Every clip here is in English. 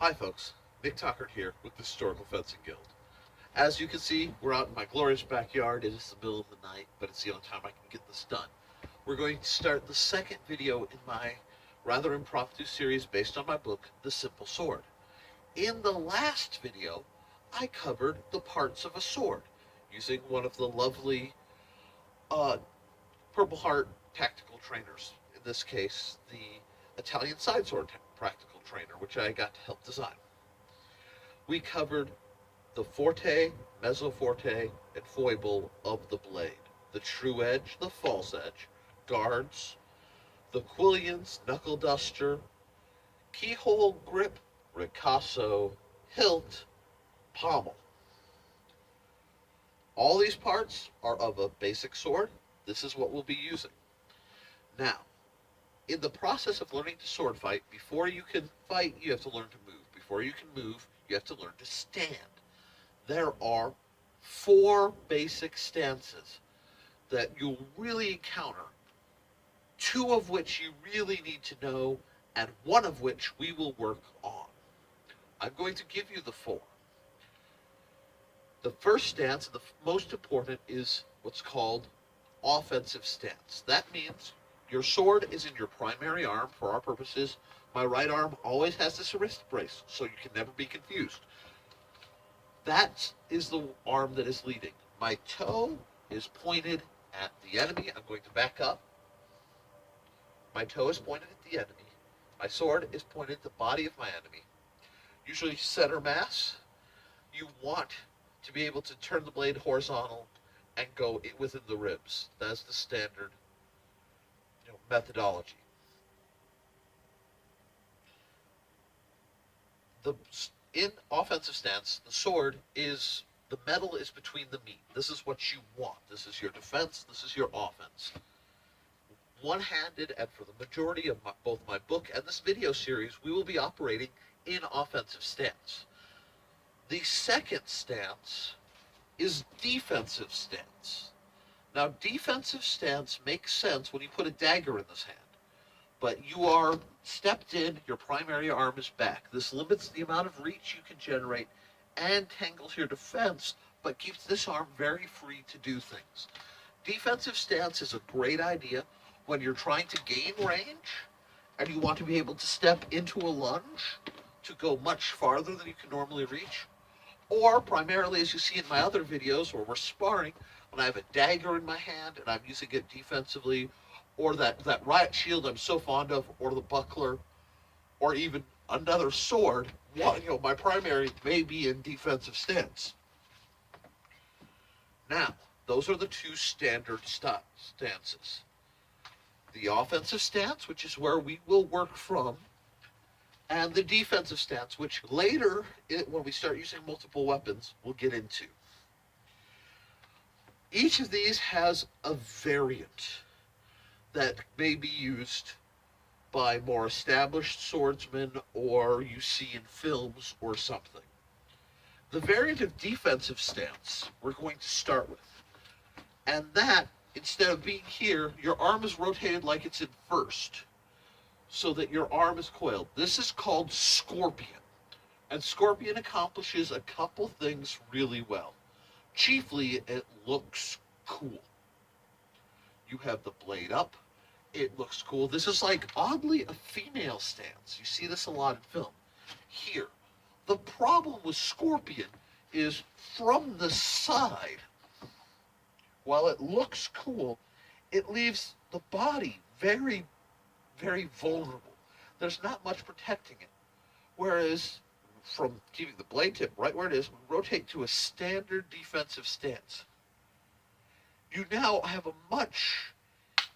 Hi folks, Nick Tuckert here with the Historical Fencing Guild. As you can see, we're out in my glorious backyard. It is the middle of the night, but it's the only time I can get this done. We're going to start the second video in my rather impromptu series based on my book, The Simple Sword. In the last video, I covered the parts of a sword using one of the lovely Purple Heart tactical trainers. In this case, the Italian side sword practical trainer, which I got to help design. We covered the forte, mezzoforte, and foible of the blade, the true edge, the false edge, guards, the quillions, knuckle duster, keyhole grip, ricasso, hilt, pommel. All these parts are of a basic sword. This is what we'll be using. Now, in the process of learning to sword fight, before you can fight, you have to learn to move. Before you can move, you have to learn to stand. There are 4 basic stances that you'll really encounter, 2 of which you really need to know, and 1 of which we will work on. I'm going to give you the 4. The first stance, the most important, is what's called offensive stance. That means your sword is in your primary arm. For our purposes, my right arm always has this wrist brace, so you can never be confused. That is the arm that is leading. My toe is pointed at the enemy. I'm going to back up. My toe is pointed at the enemy. My sword is pointed at the body of my enemy. Usually center mass. You want to be able to turn the blade horizontal and go within the ribs. That's the standard methodology. In offensive stance, the sword is, the metal is between the meat. This is what you want. This is your defense. This is your offense. One-handed, and for the majority of both my book and this video series, we will be operating in offensive stance. The second stance is defensive stance. Now, defensive stance makes sense when you put a dagger in this hand. But you are stepped in, your primary arm is back. This limits the amount of reach you can generate and tangles your defense, but keeps this arm very free to do things. Defensive stance is a great idea when you're trying to gain range and you want to be able to step into a lunge to go much farther than you can normally reach. Or primarily, as you see in my other videos where we're sparring, when I have a dagger in my hand and I'm using it defensively, or that riot shield I'm so fond of, or the buckler, or even another sword, my primary may be in defensive stance. Now, those are the 2 standard stances. The offensive stance, which is where we will work from, and the defensive stance, which later, when we start using multiple weapons, we'll get into. Each of these has a variant that may be used by more established swordsmen, or you see in films or something. The variant of defensive stance we're going to start with. And that, instead of being here, your arm is rotated like it's in first, so that your arm is coiled. This is called scorpion. And scorpion accomplishes a couple things really well. Chiefly, it looks cool. You have the blade up. It looks cool. This is like, oddly, a female stance. You see this a lot in film. Here. The problem with scorpion is from the side, while it looks cool, it leaves the body very, very vulnerable. There's not much protecting it. Whereas, from keeping the blade tip right where it is, we rotate to a standard defensive stance. You now have a much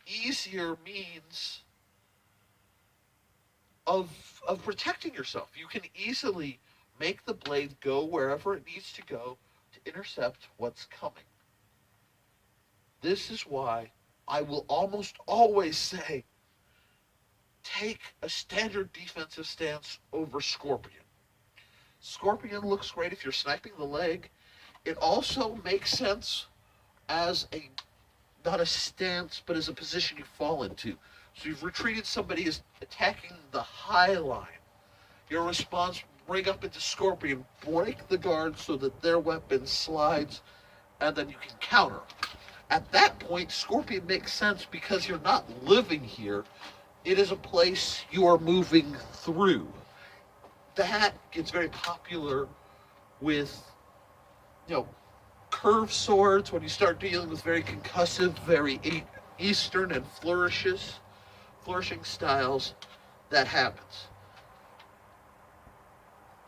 easier means of protecting yourself. You can easily make the blade go wherever it needs to go to intercept what's coming. This is why I will almost always say, take a standard defensive stance over scorpion. Scorpion looks great if you're sniping the leg. It also makes sense as not a stance, but as a position you fall into. So you've retreated, somebody is attacking the high line. Your response bring up into Scorpion, break the guard so that their weapon slides, and then you can counter. At that point, Scorpion makes sense because you're not living here. It is a place you are moving through. That gets very popular with, curved swords when you start dealing with very concussive, very Eastern and flourishing styles. That happens.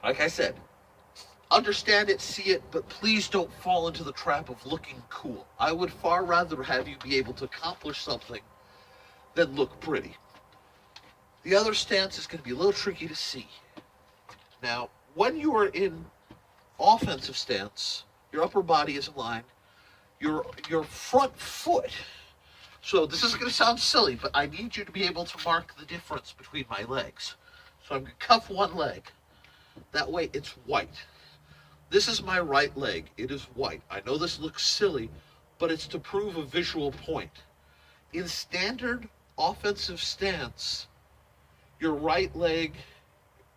Like I said, understand it, see it, but please don't fall into the trap of looking cool. I would far rather have you be able to accomplish something than look pretty. The other stance is going to be a little tricky to see. Now, when you are in offensive stance, your upper body is aligned, your front foot. So this is going to sound silly, but I need you to be able to mark the difference between my legs. So I'm going to cuff one leg. That way it's white. This is my right leg. It is white. I know this looks silly, but it's to prove a visual point. In standard offensive stance, your right leg,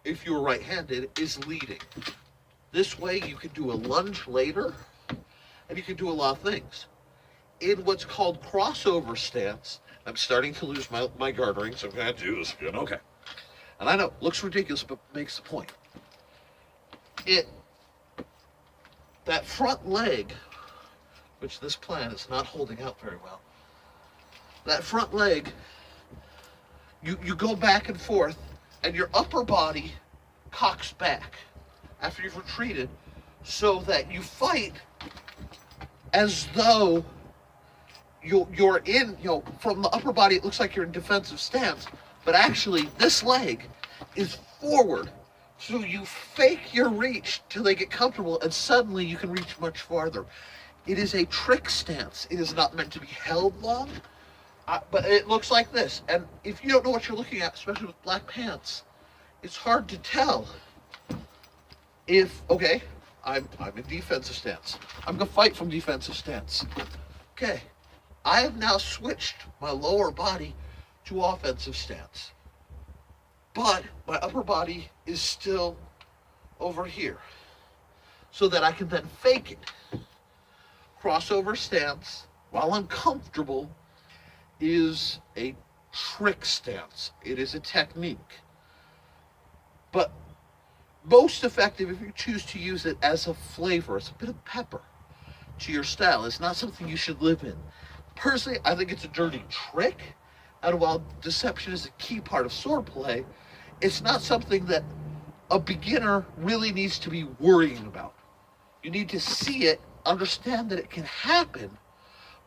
if you're right-handed, is leading. This way you can do a lunge later, and you can do a lot of things. In what's called crossover stance, I'm starting to lose my guard ring, so I'm going to do this again. Okay. And I know, looks ridiculous, but makes the point. That front leg, which this plan is not holding out very well, that front leg, you go back and forth, and your upper body cocks back after you've retreated, so that you fight as though you're in, from the upper body, it looks like you're in defensive stance, but actually this leg is forward. So you fake your reach till they get comfortable, and suddenly you can reach much farther. It is a trick stance. It is not meant to be held long, but it looks like this. And if you don't know what you're looking at, especially with black pants, it's hard to tell if, okay, I'm in defensive stance. I'm going to fight from defensive stance. Okay, I have now switched my lower body to offensive stance. But my upper body is still over here, so that I can then fake it. Crossover stance, while uncomfortable, is a trick stance. It is a technique. But most effective if you choose to use it as a flavor, as a bit of pepper to your style. It's not something you should live in. Personally, I think it's a dirty trick, and while deception is a key part of swordplay, it's not something that a beginner really needs to be worrying about. You need to see it, understand that it can happen,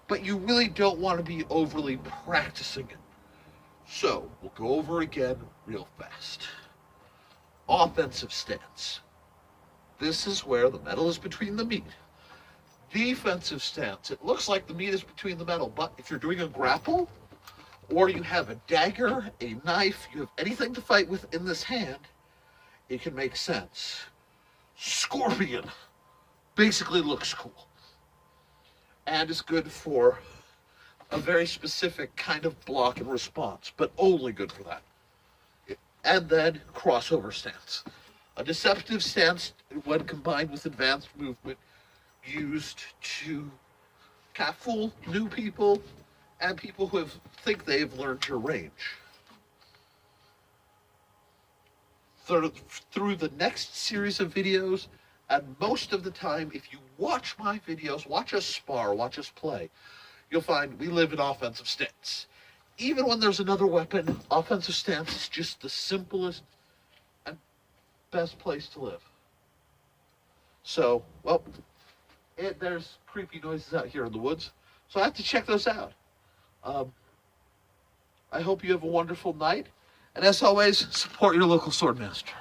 but you really don't want to be overly practicing it. So, we'll go over again real fast. Offensive stance. This is where the metal is between the meat. Defensive stance. It looks like the meat is between the metal, but if you're doing a grapple, or you have a dagger, a knife, you have anything to fight with in this hand, it can make sense. Scorpion basically looks cool, and is good for a very specific kind of block and response, but only good for that. And then crossover stance. A deceptive stance, when combined with advanced movement, used to kind of fool new people and people who think they've learned your range. Through the next series of videos, and most of the time, if you watch my videos, watch us spar, watch us play, you'll find we live in offensive stance. Even when there's another weapon, offensive stance is just the simplest and best place to live. So, well, there's creepy noises out here in the woods, so I have to check those out. I hope you have a wonderful night, and as always, support your local swordmaster.